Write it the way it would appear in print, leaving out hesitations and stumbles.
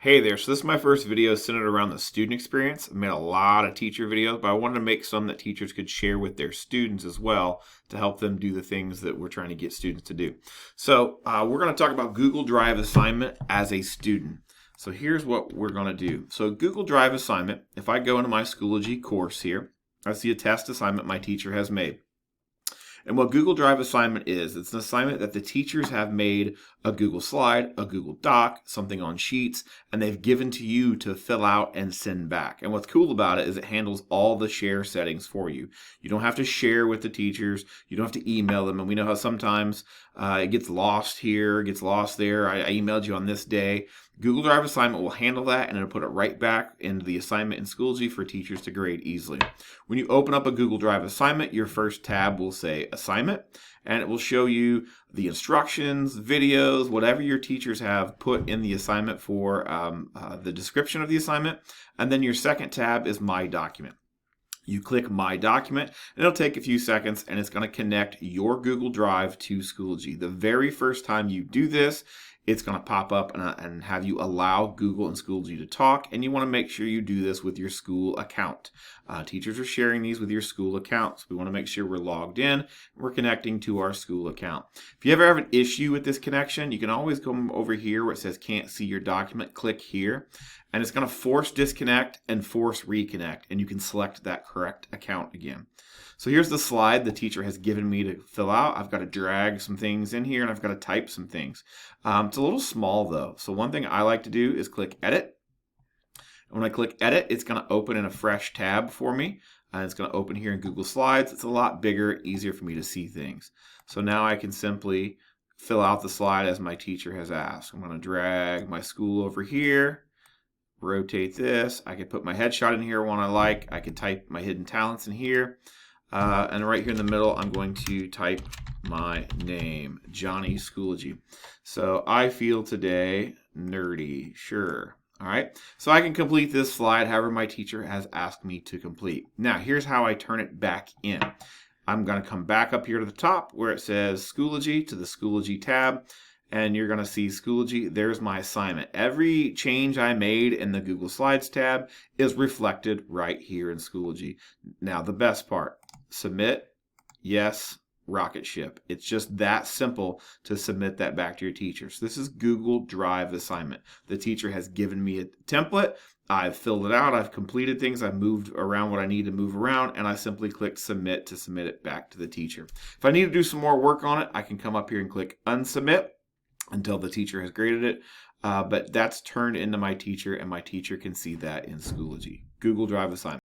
Hey there, so this is my first video centered around the student experience. I made a lot of teacher videos, but I wanted to make some that teachers could share with their students as well to help them do the things that we're trying to get students to do. So we're going to talk about Google Drive assignment as a student. So here's what we're going to do. So Google Drive assignment, if I go into my Schoology course here, I see a test assignment my teacher has made. And what Google Drive assignment is, it's an assignment that the teachers have made a Google slide, a Google Doc, something on Sheets, and they've given to you to fill out and send back. And what's cool about it is it handles all the share settings for you. You don't have to share with the teachers. You don't have to email them. And we know how sometimes it gets lost here, gets lost there. I emailed you on this day. Google Drive assignment will handle that, and it'll put it right back into the assignment in Schoology for teachers to grade easily. When you open up a Google Drive assignment, your first tab will say assignment, and it will show you the instructions, videos, whatever your teachers have put in the assignment for the description of the assignment. And then your second tab is My Document. You click My Document, and it'll take a few seconds, and it's going to connect your Google Drive to Schoology. The very first time you do this, it's going to pop up and have you allow Google and Schoology to talk, and you want to make sure you do this with your school account. Teachers are sharing these with your school accounts. We want to make sure we're logged in and we're connecting to our school account. If you ever have an issue with this connection, you can always come over here where it says can't see your document, click here, and it's going to force disconnect and force reconnect, and you can select that correct account again. So here's the slide the teacher has given me to fill out. I've got to drag some things in here, and I've got to type some things. It's a little small though. So one thing I like to do is click Edit. And when I click Edit, it's going to open in a fresh tab for me. And it's going to open here in Google Slides. It's a lot bigger, easier for me to see things. So now I can simply fill out the slide as my teacher has asked. I'm going to drag my school over here. Rotate this. I could put my headshot in here, one I like. I could type my hidden talents in here. And right here in the middle, I'm going to type my name, Johnny Schoology. So I feel today nerdy, sure. All right, so I can complete this slide however my teacher has asked me to complete. Now, here's how I turn it back in. I'm going to come back up here to the top where it says Schoology to the Schoology tab. And you're going to see Schoology, there's my assignment. Every change I made in the Google Slides tab is reflected right here in Schoology. Now, the best part, submit, yes, rocket ship. It's just that simple to submit that back to your teacher. So this is Google Drive assignment. The teacher has given me a template. I've filled it out. I've completed things. I've moved around what I need to move around, and I simply click submit to submit it back to the teacher. If I need to do some more work on it, I can come up here and click unsubmit until the teacher has graded it. But that's turned into my teacher, and my teacher can see that in Schoology. Google Drive assignment.